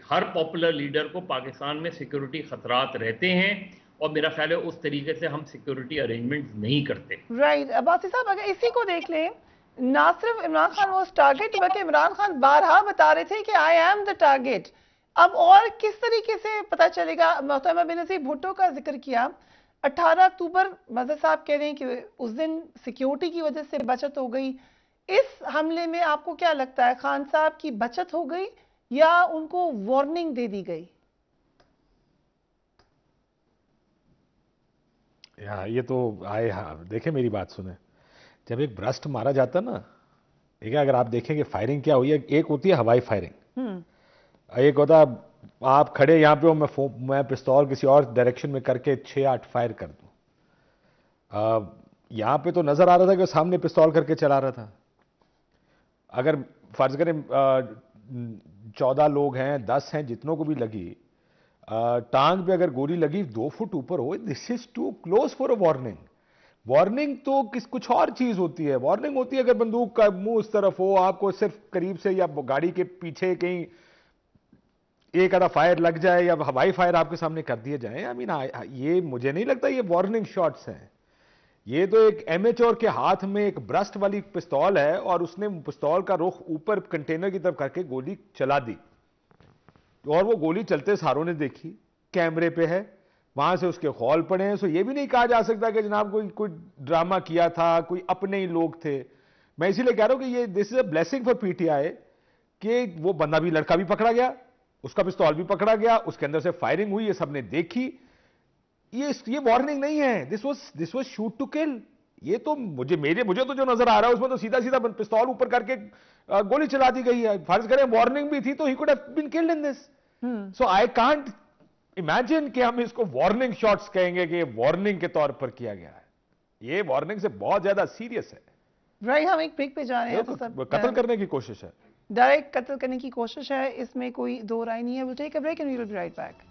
हर पॉपुलर लीडर को पाकिस्तान में सिक्योरिटी खतरात रहते हैं, और मेरा ख्याल है उस तरीके से हम सिक्योरिटी अरेंजमेंट नहीं करते। राइट। अब्बासी साहब, अगर इसी को देख लें, ना सिर्फ इमरान खान वो टारगेट, बल्कि इमरान खान बारहा बता रहे थे कि आई एम द टारगेट। अब और किस तरीके से पता चलेगा? मोहतरमा बेनज़ीर भुट्टो का जिक्र किया, 18 अक्टूबर मज़हर साहब कह रहे हैं कि उस दिन सिक्योरिटी की वजह से बचत हो गई। इस हमले में आपको क्या लगता है, खान साहब की बचत हो गई या उनको वार्निंग दे दी गई? ये तो आए, हाँ देखें मेरी बात सुने, जब एक ब्रस्ट मारा जाता ना, ठीक है, अगर आप देखेंगे फायरिंग क्या हुई है, एक होती है हवाई फायरिंग, एक होता है आप खड़े यहाँ पे हो, मैं पिस्तौल किसी और डायरेक्शन में करके 6-8 फायर कर दूं। यहाँ पे तो नजर आ रहा था कि सामने पिस्तौल करके चला रहा था। अगर फर्ज करें 14 लोग हैं, 10 हैं, जितनों को भी लगी, टांग पे अगर गोली लगी 2 फुट ऊपर हो, this is too close for a warning. Warning तो कुछ और चीज होती है। वार्निंग होती है अगर बंदूक का मुंह उस तरफ हो, आपको सिर्फ करीब से या गाड़ी के पीछे कहीं एक आधा फायर लग जाए या हवाई फायर आपके सामने कर दिए जाए। आई मीन ये मुझे नहीं लगता ये वार्निंग शॉट्स हैं। ये तो एक एमेच्योर के हाथ में एक ब्रस्ट वाली पिस्तौल है और उसने पिस्तौल का रुख ऊपर कंटेनर की तरफ करके गोली चला दी, और वो गोली चलते सारों ने देखी, कैमरे पे है, वहां से उसके खौल पड़े हैं। सो ये भी नहीं कहा जा सकता कि जनाब कोई ड्रामा किया था, कोई अपने ही लोग थे। मैं इसीलिए कह रहा हूं कि ये this is a blessing for PTI कि वो बंदा भी, लड़का भी पकड़ा गया, उसका पिस्तौल भी पकड़ा गया, उसके अंदर से फायरिंग हुई, ये सबने देखी। ये वार्निंग नहीं है, this was shoot to kill. ये तो मुझे तो जो नजर आ रहा है उसमें तो सीधा सीधा पिस्तौल ऊपर करके गोली चला दी गई है। फर्ज करें वार्निंग भी थी तो he could have been killed in this. So I can't imagine कि हम इसको वार्निंग शॉट्स कहेंगे कि ये वार्निंग के तौर पर किया गया है। ये वार्निंग से बहुत ज्यादा सीरियस है। राइट, हम एक ब्रेक पे जा रहे हैं। तो कत्ल करने की कोशिश है, डायरेक्ट कत्ल करने की कोशिश है, इसमें कोई दो राय नहीं है। Will take a break and we will be right back.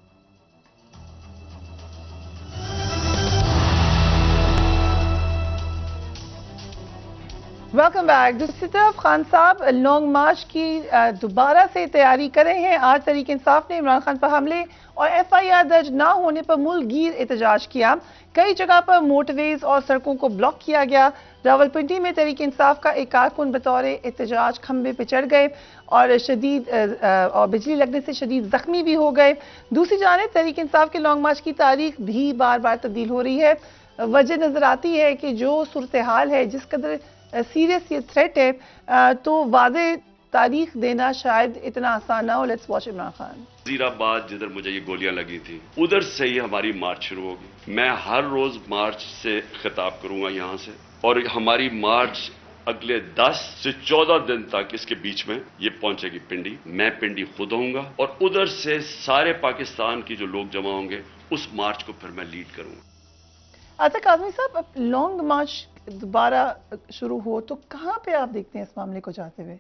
Welcome back. दूसरी तरफ खान साहब लॉन्ग मार्च की दोबारा से तैयारी कर रहे हैं। आज तहरीक इंसाफ ने इमरान खान पर हमले और FIR दर्ज ना होने पर मुल्कगीर एहतजाज किया। कई जगह पर मोटरवेज और सड़कों को ब्लॉक किया गया। रावलपिंडी में तहरीक इंसाफ का एक कारकुन बतौर एहतजाज खंबे पर चढ़ गए और बिजली लगने से शदीद जख्मी भी हो गए। दूसरी जानिब तहरीक इंसाफ के लॉन्ग मार्च की तारीख भी बार बार तब्दील हो रही है। वजह नजर आती है कि जो सूरत हाल है, जिस कदर सीरियस ये थ्रेट है, तो वादे तारीख देना शायद इतना आसान ना हो। Let's watch Imran Khan. वजीराबाद जिधर मुझे ये गोलियां लगी थी उधर से ही हमारी मार्च शुरू होगी। मैं हर रोज मार्च से खिताब करूंगा यहां से, और हमारी मार्च अगले 10 से 14 दिन तक इसके बीच में ये पहुंचेगी पिंडी। मैं पिंडी खुद होऊंगा और उधर से सारे पाकिस्तान की जो लोग जमा होंगे उस मार्च को फिर मैं लीड करूंगा। अच्छा काज़मी साहब, अब लॉन्ग मार्च दोबारा शुरू हो तो कहां पे आप देखते हैं इस मामले को जाते हुए?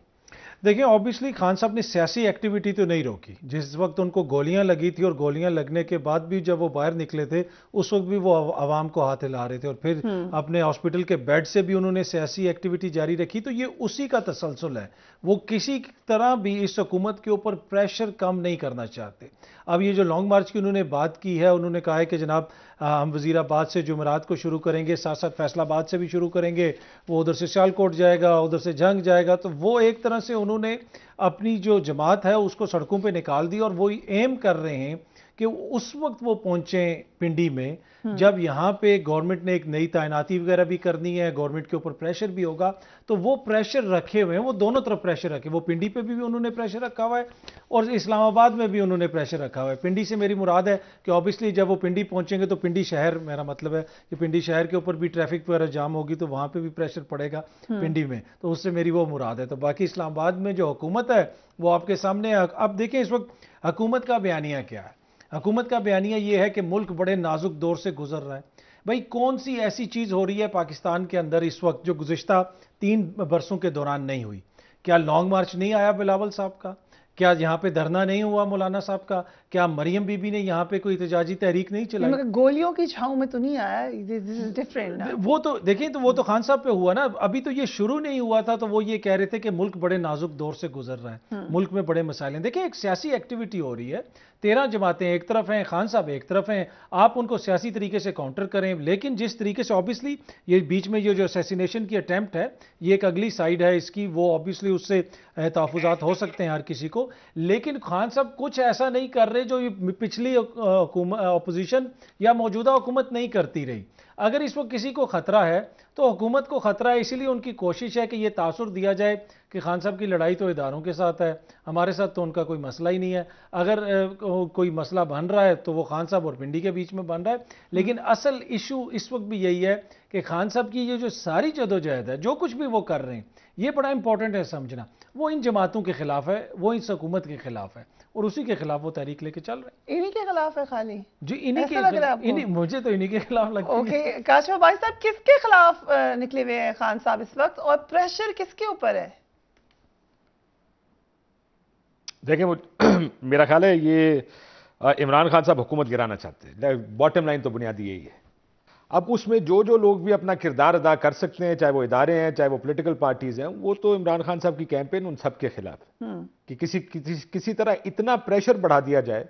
देखिए, ऑब्वियसली खान साहब ने सियासी एक्टिविटी तो नहीं रोकी। जिस वक्त उनको गोलियां लगी थी और गोलियां लगने के बाद भी जब वो बाहर निकले थे उस वक्त भी वो आवाम को हाथ हिला रहे थे और फिर अपने हॉस्पिटल के बेड से भी उन्होंने सियासी एक्टिविटी जारी रखी। तो ये उसी का तसलसल है। वो किसी तरह भी इस हुकूमत के ऊपर प्रेशर कम नहीं करना चाहते। अब ये जो लॉन्ग मार्च की उन्होंने बात की है, उन्होंने कहा है कि जनाब हम वजीराबाद से जुमेरात को शुरू करेंगे, साथ साथ फैसलाबाद से भी शुरू करेंगे, वो उधर से सियालकोट जाएगा, उधर से जंग जाएगा। तो वो एक तरह से उन्होंने अपनी जो जमात है उसको सड़कों पे निकाल दी और वो एम कर रहे हैं कि उस वक्त वो पहुंचे पिंडी में जब यहां पे गवर्नमेंट ने एक नई तैनाती वगैरह भी करनी है, गवर्नमेंट के ऊपर प्रेशर भी होगा। तो वो प्रेशर रखे हुए हैं, वो दोनों तरफ प्रेशर रखे। वो पिंडी पे भी उन्होंने प्रेशर रखा हुआ है और इस्लामाबाद में भी उन्होंने प्रेशर रखा हुआ है। पिंडी से मेरी मुराद है कि ऑब्वियसली जब वो पिंडी पहुंचेंगे तो पिंडी शहर, मेरा मतलब है कि पिंडी शहर के ऊपर भी ट्रैफिक वगैरह जाम होगी तो वहां पर भी प्रेशर पड़ेगा पिंडी में। तो उससे मेरी वो मुराद है। तो बाकी इस्लामाबाद में जो हुकूमत है वो आपके सामने। अब देखें इस वक्त हुकूमत का बयानिया क्या है। हुकूमत का बयानिया यह है कि मुल्क बड़े नाजुक दौर से गुजर रहा है। भाई कौन सी ऐसी चीज़ हो रही है पाकिस्तान के अंदर इस वक्त जो गुज़िश्ता 3 बरसों के दौरान नहीं हुई? क्या लॉन्ग मार्च नहीं आया बिलावल साहब का? क्या यहाँ पे धरना नहीं हुआ मौलाना साहब का? क्या मरियम बीबी ने यहाँ पे कोई एहतजाजी तहरीक नहीं चलाई? मगर गोलियों की छांव में तो नहीं आया। This is different. वो तो देखिए, तो वो तो खान साहब पे हुआ ना। अभी तो ये शुरू नहीं हुआ था तो वो ये कह रहे थे कि मुल्क बड़े नाजुक दौर से गुजर रहा है, मुल्क में बड़े मसाइल हैं। देखिए, एक सियासी एक्टिविटी हो रही है। 13 जमातें एक तरफ हैं, खान साहब एक तरफ हैं। आप उनको सियासी तरीके से काउंटर करें, लेकिन जिस तरीके से ऑब्वियसली ये बीच में ये जो असैसिनेशन की अटैम्प्ट है ये एक अगली साइड है इसकी, वो ऑब्वियसली उससे तहफ़्फ़ुज़ात हो सकते हैं हर किसी को। लेकिन खान साहब कुछ ऐसा नहीं कर रहे जो पिछली अपोजिशन या मौजूदा हुकूमत नहीं करती रही। अगर इस वक्त किसी को खतरा है तो हुकूमत को खतरा है, इसीलिए उनकी कोशिश है कि यह तासुर दिया जाए कि खान साहब की लड़ाई तो इदारों के साथ है, हमारे साथ तो उनका कोई मसला ही नहीं है। अगर कोई मसला बन रहा है तो वो खान साहब और पिंडी के बीच में बन रहा है। लेकिन असल इशू इस वक्त भी यही है कि खान साहब की ये जो सारी जदोजहद है, जो कुछ भी वो कर रहे हैं, ये बड़ा इंपॉर्टेंट है समझना। वो इन जमातों के खिलाफ है, वो इस हुकूमत के खिलाफ है और उसी के खिलाफ वो तहरीक लेके चल रहे हैं। इन्हीं के खिलाफ है खाली जी, इन्हीं के, मुझे तो इन्हीं के खिलाफ लगता है। ओके काशिफ भाई साहब, किसके खिलाफ निकले हुए हैं खान साहब इस वक्त और प्रेशर किसके ऊपर है? देखिए मेरा ख्याल है ये इमरान खान साहब हुकूमत गिराना चाहते हैं। बॉटम लाइन तो बुनियादी यही है। अब उसमें जो जो लोग भी अपना किरदार अदा कर सकते हैं, चाहे वो इदारे हैं चाहे वो पॉलिटिकल पार्टीज हैं, वो तो इमरान खान साहब की कैंपेन उन सब के खिलाफ है कि किसी तरह इतना प्रेशर बढ़ा दिया जाए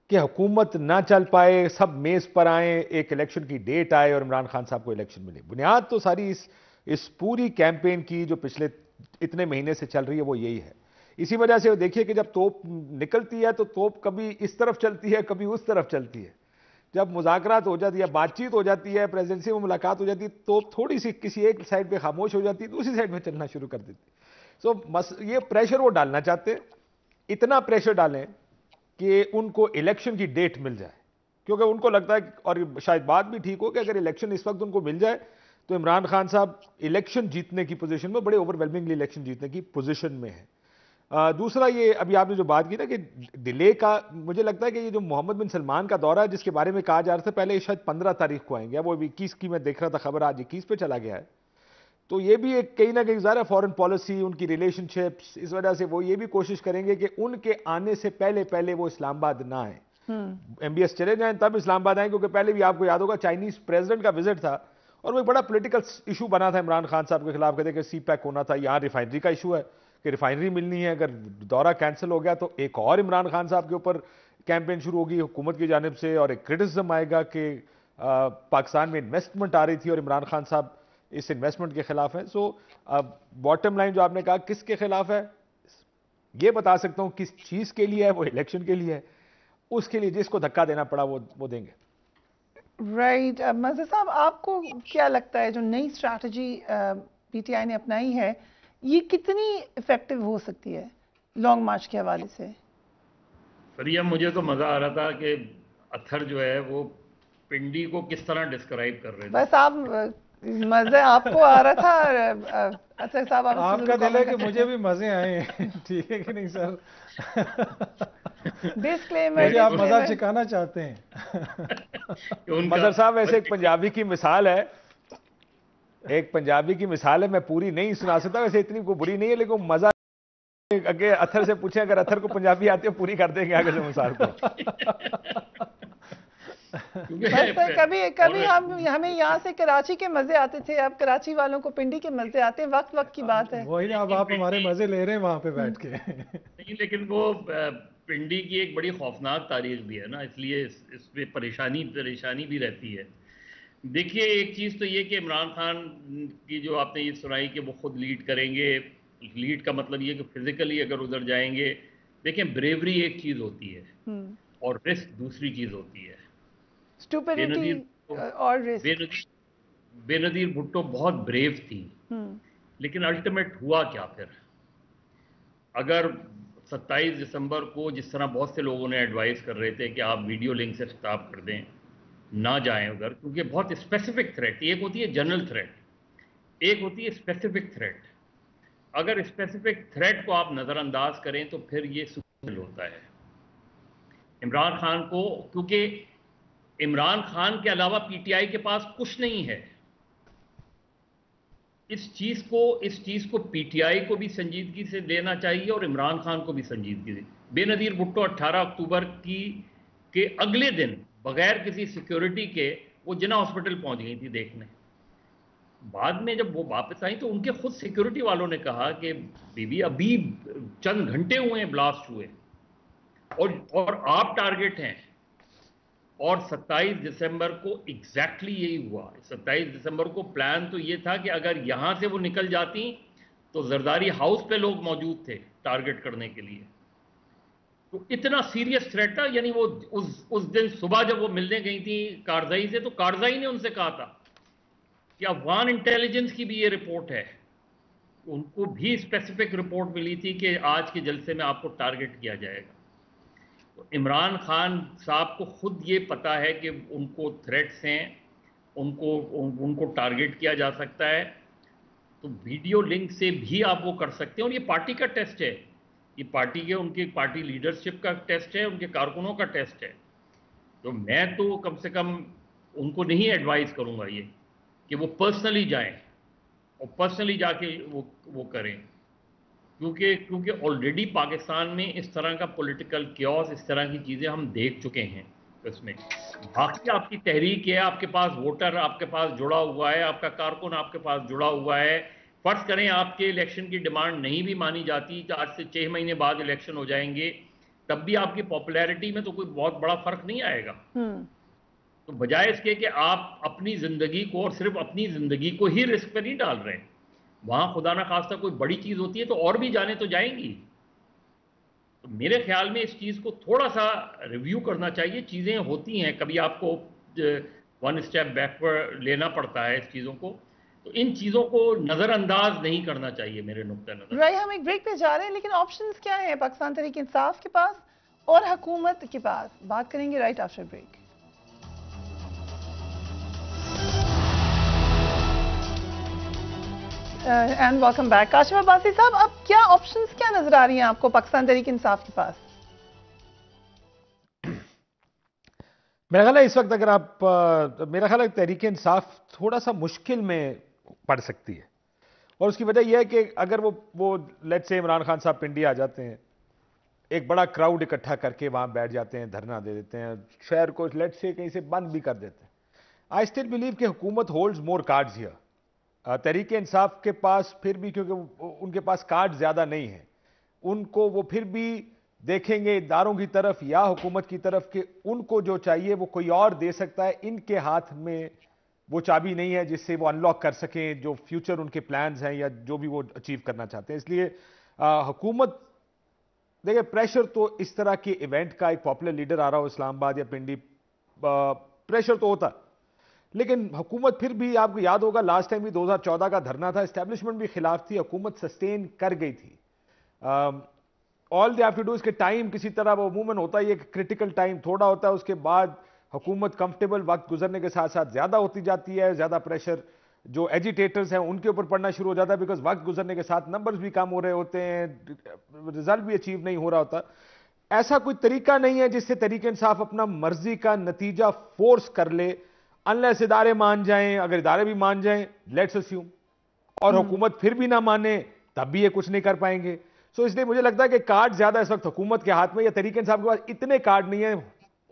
कि हुकूमत ना चल पाए, सब मेज पर आए, एक इलेक्शन की डेट आए और इमरान खान साहब को इलेक्शन मिले। बुनियाद तो सारी इस पूरी कैंपेन की जो पिछले इतने महीने से चल रही है वो यही है। इसी वजह से देखिए कि जब तोप निकलती है तो तोप कभी इस तरफ चलती है कभी उस तरफ चलती है। जब मुज़ाकरात हो जाती है, बातचीत हो जाती है, प्रेसिडेंसी में मुलाकात हो जाती है, तो थोड़ी सी किसी एक साइड पे खामोश हो जाती है, दूसरी साइड में चलना शुरू कर देती है। ये प्रेशर वो डालना चाहते हैं, इतना प्रेशर डालें कि उनको इलेक्शन की डेट मिल जाए, क्योंकि उनको लगता है, और शायद बात भी ठीक हो, कि अगर इलेक्शन इस वक्त उनको मिल जाए तो इमरान खान साहब इलेक्शन जीतने की पोजीशन में, बड़े ओवरवेलमिंगली इलेक्शन जीतने की पोजीशन में है। दूसरा, ये अभी आपने जो बात की ना कि डिले का, मुझे लगता है कि ये जो मोहम्मद बिन सलमान का दौरा है जिसके बारे में कहा जा रहा था पहले शायद 15 तारीख को आएंगे, वो 21 की मैं देख रहा था खबर, आज 21 पे चला गया है। तो ये भी एक कहीं ना कहीं ज़रा फॉरेन पॉलिसी, उनकी रिलेशनशिप्स, इस वजह से वो ये भी कोशिश करेंगे कि उनके आने से पहले वो इस्लामाबाद ना आए, MBS चले जाएं तब इस्लामाबाद आए, क्योंकि पहले भी आपको याद होगा चाइनीज प्रेसिडेंट का विजिट था, और वो एक बड़ा पॉलिटिकल इशू बना था इमरान खान साहब के खिलाफ, कहते कि सी पैक होना था, यहाँ रिफाइनरी का इशू है कि रिफाइनरी मिलनी है, अगर दौरा कैंसिल हो गया तो एक और इमरान खान साहब के ऊपर कैंपेन शुरू होगी हुकूमत की जानिब से, और एक क्रिटिसिज्म आएगा कि पाकिस्तान में इन्वेस्टमेंट आ रही थी और इमरान खान साहब इस इन्वेस्टमेंट के खिलाफ है। सो बॉटम लाइन जो आपने कहा किसके खिलाफ है, ये बता सकता हूं किस चीज के लिए है, वो इलेक्शन के लिए है, उसके लिए जिसको धक्का देना पड़ा वो देंगे। राइट मज़हर साहब, आपको क्या लगता है जो नई स्ट्रैटेजी पीटीआई ने अपनाई है ये कितनी इफेक्टिव हो सकती है लॉन्ग मार्च के हवाले से? सरिया, मुझे तो मजा आ रहा था कि अत्थर जो है वो पिंडी को किस तरह डिस्क्राइब कर रहे थे। बस आप मजे आपको आ रहा था अच्छा साहब, आपका दिल है कि मुझे भी मजे आए ठीक है कि नहीं सर? डिस्क्लेमर, मुझे आप मजा सिखाना चाहते हैं। मजहर साहब ऐसे एक पंजाबी की मिसाल है, एक पंजाबी की मिसाल है, मैं पूरी नहीं सुना सकता, वैसे इतनी को बुरी नहीं है लेकिन मजा अगे अत्थर से पूछे, अगर अत्थर को पंजाबी आती है पूरी कर देंगे आगे से मिसाल को। बस कभी हमें यहाँ से कराची के मजे आते थे, अब कराची वालों को पिंडी के मजे आते हैं, वक्त वक्त की बात है। वही ना, अब आप हमारे मजे ले रहे हैं वहां पे बैठ के। नहीं, लेकिन वो पिंडी की एक बड़ी खौफनाक तारीख भी है ना, इसलिए इसमें परेशानी भी रहती है। देखिए, एक चीज़ तो ये कि इमरान खान की जो आपने ये सुनाई कि वो खुद लीड करेंगे, लीड का मतलब ये कि फिजिकली अगर उधर जाएंगे। देखें, ब्रेवरी एक चीज़ होती है और रिस्क दूसरी चीज़ होती है। स्टुपिडिटी और रिस्क। बेनज़ीर भुट्टो बहुत ब्रेव थी, लेकिन अल्टीमेट हुआ क्या फिर? अगर 27 दिसंबर को जिस तरह बहुत से लोगों ने एडवाइस कर रहे थे कि आप वीडियो लिंक से खिताब कर दें, ना जाएं उधर, क्योंकि बहुत स्पेसिफिक थ्रेट, एक होती है जनरल थ्रेट, एक होती है स्पेसिफिक थ्रेट। अगर स्पेसिफिक थ्रेट को आप नज़रअंदाज करें तो फिर ये सुखल होता है इमरान खान को, क्योंकि इमरान खान के अलावा पीटीआई के पास कुछ नहीं है। इस चीज को पीटीआई को भी संजीदगी से लेना चाहिए और इमरान खान को भी संजीदगी से। बेनज़ीर भुट्टो 18 अक्टूबर के अगले दिन बगैर किसी सिक्योरिटी के वो जिन्ना हॉस्पिटल पहुंच गई थी देखने। बाद में जब वो वापस आई तो उनके खुद सिक्योरिटी वालों ने कहा कि बीबी अभी चंद घंटे हुए हैं ब्लास्ट हुए और आप टारगेट हैं। और 27 दिसंबर को एग्जैक्टली यही हुआ। 27 दिसंबर को प्लान तो ये था कि अगर यहां से वो निकल जाती तो जरदारी हाउस पे लोग मौजूद थे टारगेट करने के लिए। तो इतना सीरियस थ्रेट था। यानी वो उस दिन सुबह जब वो मिलने गई थी कारजाई से, तो कारजाई ने उनसे कहा था कि अफगान इंटेलिजेंस की भी ये रिपोर्ट है, उनको भी स्पेसिफिक रिपोर्ट मिली थी कि आज के जलसे में आपको टारगेट किया जाएगा। तो इमरान खान साहब को खुद ये पता है कि उनको थ्रेट्स हैं, उनको टारगेट किया जा सकता है। तो वीडियो लिंक से भी आप वो कर सकते हैं। और ये पार्टी का टेस्ट है, ये उनकी पार्टी लीडरशिप का टेस्ट है, उनके कारकुनों का टेस्ट है। तो मैं तो कम से कम उनको नहीं एडवाइस करूंगा ये कि वो पर्सनली जाएं और पर्सनली जाके वो करें, क्योंकि ऑलरेडी पाकिस्तान में इस तरह का पॉलिटिकल क्योस, इस तरह की चीज़ें हम देख चुके हैं। इसमें बाकी आपकी तहरीक है, आपके पास वोटर आपके पास जुड़ा हुआ है, आपका कारकुन आपके पास जुड़ा हुआ है। फर्ज करें आपके इलेक्शन की डिमांड नहीं भी मानी जाती, तो आज से 6 महीने बाद इलेक्शन हो जाएंगे, तब भी आपकी पॉपुलैरिटी में तो कोई बहुत बड़ा फर्क नहीं आएगा। तो बजाय इसके कि आप अपनी जिंदगी को, और सिर्फ अपनी जिंदगी को ही रिस्क पे नहीं डाल रहे, वहां खुदा ना खास्ता कोई बड़ी चीज होती है तो और भी जाने तो जाएंगी। तो मेरे ख्याल में इस चीज को थोड़ा सा रिव्यू करना चाहिए। चीजें होती हैं, कभी आपको वन स्टेप बैकवर्ड लेना पड़ता है इस चीजों को, तो इन चीजों को नजरअंदाज नहीं करना चाहिए मेरे नुक्ते नजर। राइट, हम एक ब्रेक पे जा रहे हैं, लेकिन ऑप्शंस क्या है पाकिस्तान तहरीक इंसाफ के पास और हुकूमत के पास? बात करेंगे right after break. And welcome back. Qasim Abbasi साहब, अब क्या ऑप्शंस क्या नजर आ रही हैं आपको पाकिस्तान तहरीक इंसाफ के पास? मेरा ख्याल है इस वक्त अगर आप मेरा ख्याल है तहरीक इंसाफ थोड़ा सा मुश्किल में पड़ सकती है, और उसकी वजह यह है कि अगर वो लेट से इमरान खान साहब पिंडी आ जाते हैं, एक बड़ा क्राउड इकट्ठा करके वहां बैठ जाते हैं, धरना दे देते हैं, शहर को लेट से कहीं से बंद भी कर देते हैं, आई स्टिल बिलीव कि हुकूमत holds more cards here. Tehreek Insaf के पास फिर भी, क्योंकि उनके पास कार्ड ज्यादा नहीं है, उनको वो फिर भी देखेंगे इदारों की तरफ या हुकूमत की तरफ कि उनको जो चाहिए वो कोई और दे सकता है। इनके हाथ में वो चाबी नहीं है जिससे वो अनलॉक कर सकें जो फ्यूचर उनके प्लान्स हैं या जो भी वो अचीव करना चाहते हैं। इसलिए हुकूमत, देखिए प्रेशर तो इस तरह के इवेंट का, एक पॉपुलर लीडर आ रहा हो इस्लामाबाद या पिंडी, प्रेशर तो होता, लेकिन हुकूमत फिर भी, आपको याद होगा लास्ट टाइम भी 2014 का धरना था, एस्टेब्लिशमेंट भी खिलाफ थी, हुकूमत सस्टेन कर गई थी। All they have to do, इसके टाइम किसी तरह वो अमूमन होता है, ये क्रिटिकल टाइम थोड़ा होता है, उसके बाद हुकूमत कंफर्टेबल, वक्त गुजरने के साथ साथ ज्यादा होती जाती है, ज्यादा प्रेशर जो एजिटेटर्स हैं उनके ऊपर पड़ना शुरू हो जाता है, बिकॉज वक्त गुजरने के साथ नंबर्स भी कम हो रहे होते हैं, रिजल्ट भी अचीव नहीं हो रहा होता। ऐसा कोई तरीका नहीं है जिससे तहरीक इंसाफ अपना मर्जी का नतीजा फोर्स कर ले, अनलेस इदारे मान जाएं। अगर इदारे भी मान जाएं, लेट्स अस्यूम, और हुकूमत फिर भी ना माने, तब भी ये कुछ नहीं कर पाएंगे। सो इसलिए मुझे लगता है कि कार्ड ज्यादा इस वक्त हुकूमत के हाथ में, या तहरीक इंसाफ के पास इतने कार्ड नहीं है,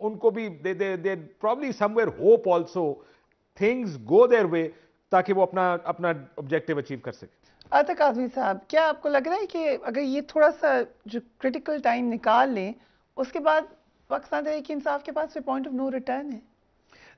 उनको भी they probably somewhere hope also things go their way, ताकि वो अपना ऑब्जेक्टिव अचीव कर सके। अतक आजमी साहब, क्या आपको लग रहा है कि अगर ये थोड़ा सा जो क्रिटिकल टाइम निकाल लें, उसके बाद पाकिस्तान तहरीक इंसाफ के पास पॉइंट ऑफ नो रिटर्न है?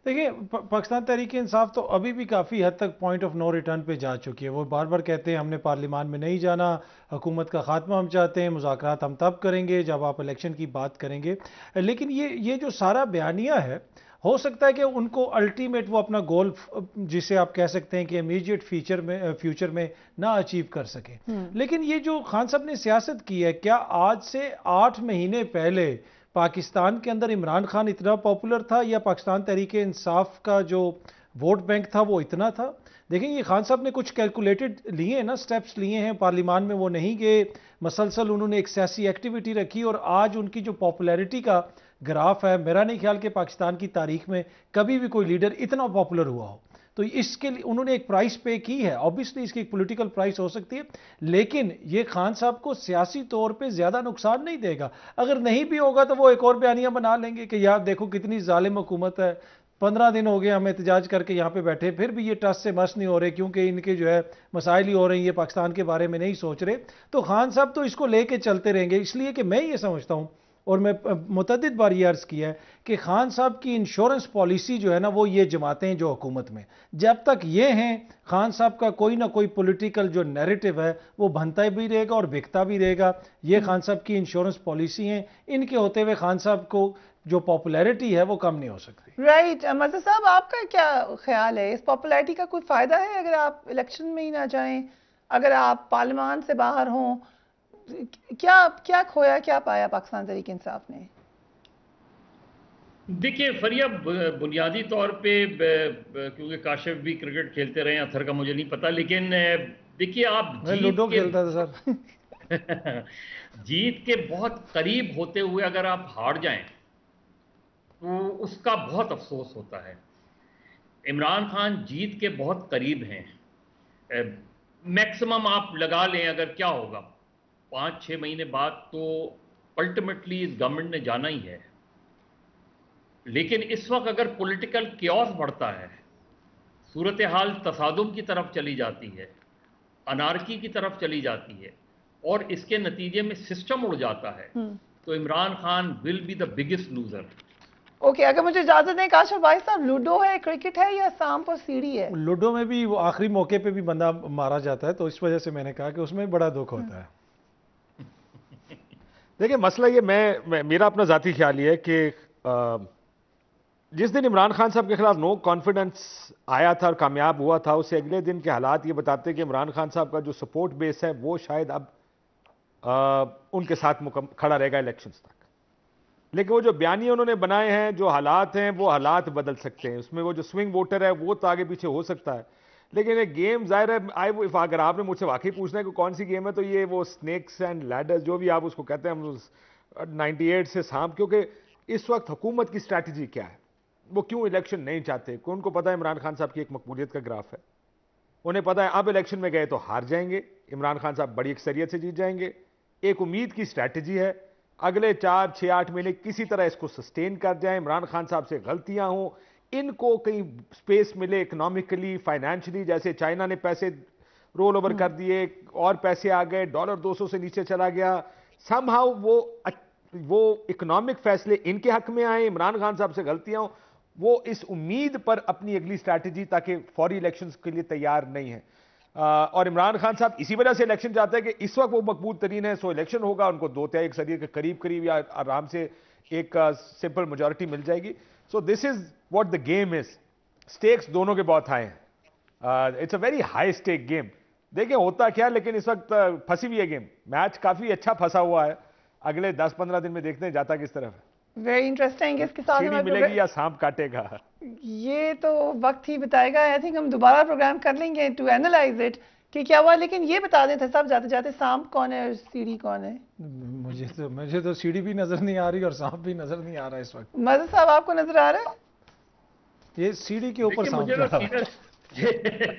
देखिए, पाकिस्तान तहरीक इंसाफ तो अभी भी काफ़ी हद तक पॉइंट ऑफ नो रिटर्न पे जा चुकी है। वो बार बार कहते हैं हमने पार्लियामान में नहीं जाना, हुकूमत का खात्मा हम चाहते हैं, मुज़ाकरात हम तब करेंगे जब आप इलेक्शन की बात करेंगे। लेकिन ये जो सारा बयानिया है, हो सकता है कि उनको अल्टीमेट वो अपना गोल, जिसे आप कह सकते हैं कि इमीडिएट फ्यूचर में ना अचीव कर सके। लेकिन ये जो खान साहब ने सियासत की है, क्या आज से 8 महीने पहले पाकिस्तान के अंदर इमरान खान इतना पॉपुलर था, या पाकिस्तान तहरीक इंसाफ का जो वोट बैंक था वो इतना था? देखें, ये खान साहब ने कुछ कैलकुलेटेड लिए हैं ना, स्टेप्स लिए हैं। पार्लियामान में वो नहीं गए, मसलसल उन्होंने एक सियासी एक्टिविटी रखी, और आज उनकी जो पॉपुलैरिटी का ग्राफ है, मेरा नहीं ख्याल कि पाकिस्तान की तारीख में कभी भी कोई लीडर इतना पॉपुलर हुआ हो। तो इसके लिए उन्होंने एक प्राइस पे की है। ऑब्वियसली इसकी एक पॉलिटिकल प्राइस हो सकती है, लेकिन ये खान साहब को सियासी तौर पे ज्यादा नुकसान नहीं देगा। अगर नहीं भी होगा तो वो एक और बयानिया बना लेंगे कि यार देखो कितनी जालिम हुकूमत है, 15 दिन हो गए हम एहतजाज करके यहाँ पे बैठे, फिर भी ये टस से मस नहीं हो रहे, क्योंकि इनके जो है मसाइल ही हो रहे हैं, ये पाकिस्तान के बारे में नहीं सोच रहे। तो खान साहब तो इसको लेके चलते रहेंगे। इसलिए कि मैं ये समझता हूँ, और मैं मुतअद्दिद बार ये अर्ज किया है कि खान साहब की इंश्योरेंस पॉलिसी जो है ना, वो ये जमाते हैं जो हुकूमत में, जब तक ये हैं, खान साहब का कोई ना कोई पॉलिटिकल जो नैरेटिव है वो बनता भी रहेगा और बिकता भी रहेगा। ये खान साहब की इंश्योरेंस पॉलिसी है, इनके होते हुए खान साहब को जो पॉपुलैरिटी है वो कम नहीं हो सकती। राइट। मज़हर साहब, आपका क्या ख्याल है, इस पॉपुलैरिटी का कोई फायदा है अगर आप इलेक्शन में ही ना जाएं, अगर आप पार्लियामान से बाहर हों? क्या खोया, क्या पाया पाकिस्तान तहरीक इंसाफ ने? देखिए फरिया, बुनियादी तौर पे क्योंकि काशिफ भी क्रिकेट खेलते रहे, अथर का मुझे नहीं पता, लेकिन देखिए आप लूडो खेलता था सर। जीत के बहुत करीब होते हुए अगर आप हार जाएं तो उसका बहुत अफसोस होता है। इमरान खान जीत के बहुत करीब हैं। मैक्सिमम आप लगा लें अगर क्या होगा 5-6 महीने बाद, तो अल्टीमेटली इस गवर्नमेंट ने जाना ही है। लेकिन इस वक्त अगर पॉलिटिकल क्योस बढ़ता है, सूरत हाल तसादुम की तरफ चली जाती है, अनारकी की तरफ चली जाती है, और इसके नतीजे में सिस्टम उड़ जाता है, तो Imran Khan will be the biggest loser. Okay, अगर मुझे इजाजत दें काशिफ भाई साहब, लूडो है, क्रिकेट है, या सांप और सीढ़ी है? लूडो में भी वो आखिरी मौके पे भी बंदा मारा जाता है, तो इस वजह से मैंने कहा कि उसमें बड़ा दुख होता है। देखिए मसला ये, मेरा अपना जाती ख्याल ये है कि जिस दिन इमरान खान साहब के खिलाफ नो कॉन्फिडेंस आया था और कामयाब हुआ था, उससे अगले दिन के हालात ये बताते कि इमरान खान साहब का जो सपोर्ट बेस है वो शायद अब उनके साथ खड़ा रहेगा इलेक्शंस तक। लेकिन वो जो बयानिए उन्होंने बनाए हैं, जो हालात हैं, वो हालात बदल सकते हैं। उसमें वो जो स्विंग वोटर है वो तो आगे पीछे हो सकता है, लेकिन एक गेम जाहिर है, अगर आपने मुझसे वाकई पूछना है कि कौन सी गेम है, तो ये वो स्नेक्स एंड लैडर्स जो भी आप उसको कहते हैं, हम 98 से सांप। क्योंकि इस वक्त हुकूमत की स्ट्रैटेजी क्या है, वो क्यों इलेक्शन नहीं चाहते? उनको पता है इमरान खान साहब की एक मकबूलियत का ग्राफ है, उन्हें पता है अब इलेक्शन में गए तो हार जाएंगे, इमरान खान साहब बड़ी अक्सरियत से जीत जाएंगे। एक उम्मीद की स्ट्रैटेजी है, अगले 4, 6, 8 महीने किसी तरह इसको सस्टेन कर जाए, इमरान खान साहब से गलतियां हों, इनको कहीं स्पेस मिले इकोनॉमिकली, फाइनेंशियली, जैसे चाइना ने पैसे रोल ओवर कर दिए और पैसे आ गए, डॉलर 200 से नीचे चला गया, समहाउ वो इकोनॉमिक फैसले इनके हक में आए, इमरान खान साहब से गलतियां हो, वो इस उम्मीद पर अपनी अगली स्ट्रैटेजी ताकि फौरी इलेक्शंस के लिए तैयार नहीं है। और इमरान खान साहब इसी वजह से इलेक्शन चाहते हैं कि इस वक्त वो मकबूल तरीन है, सो इलेक्शन होगा, उनको 2/3 अक्सरियत के करीब करीब या आराम से एक सिंपल मेजॉरिटी मिल जाएगी। So this is what the game is. Stakes दोनों के बहुत हाई हैं, it's a very high stake game. देखिए होता क्या, लेकिन इस वक्त फंसी हुई है गेम, मैच काफी अच्छा फंसा हुआ है, अगले 10-15 दिन में देखते हैं जाता किस तरफ है। Very interesting. इसके साथ सीढ़ी मिलेगी या सांप काटेगा, ये तो वक्त ही बताएगा। आई थिंक हम दोबारा प्रोग्राम कर लेंगे टू एनालाइज इट कि क्या हुआ। लेकिन ये बता दें सब जाते जाते, सांप कौन है और सीढ़ी कौन है? मुझे तो सीढ़ी भी नजर नहीं आ रही और सांप भी नजर नहीं आ रहा इस वक्त। मज़र साहब आपको नजर आ रहा है? ये सीढ़ी के ऊपर सांप जा रहा है।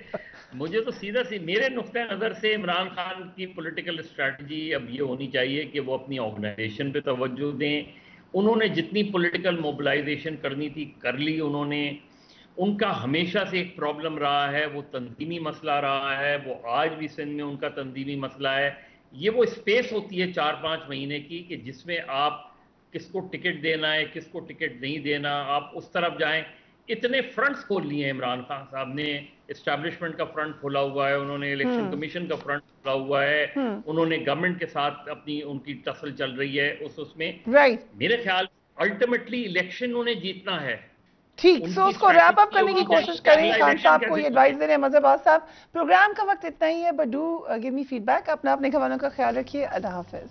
मुझे तो सीधा मेरे नुक्ते नज़र से इमरान खान की पॉलिटिकल स्ट्रैटेजी अब ये होनी चाहिए कि वो अपनी ऑर्गेनाइजेशन पे तवज्जो दें। उन्होंने जितनी पॉलिटिकल मोबिलाइजेशन करनी थी कर ली उन्होंने। उनका हमेशा से एक प्रॉब्लम रहा है, वो तंजीमी मसला रहा है, वो आज भी सिंध में उनका तंजीमी मसला है। ये वो स्पेस होती है 4-5 महीने की कि जिसमें आप किसको टिकट देना है, किसको टिकट नहीं देना, आप उस तरफ जाएं। इतने फ्रंट्स खोल लिए हैं इमरान खान साहब ने। एस्टैब्लिशमेंट का फ्रंट खोला हुआ है उन्होंने, इलेक्शन कमीशन का फ्रंट खोला हुआ है उन्होंने, गवर्नमेंट के साथ अपनी उनकी टसल चल रही है उसमें। राइट। मेरे ख्याल अल्टीमेटली इलेक्शन उन्हें जीतना है। ठीक, सो उसको रैप अप करने की कोशिश करेंगे। खान साहब को ये एडवाइस दे रहे हैं मज़हबाज साहब। प्रोग्राम का वक्त इतना ही है, but do give me feedback. अपना अपने खबरों का ख्याल रखिए। अल्लाह हाफिज।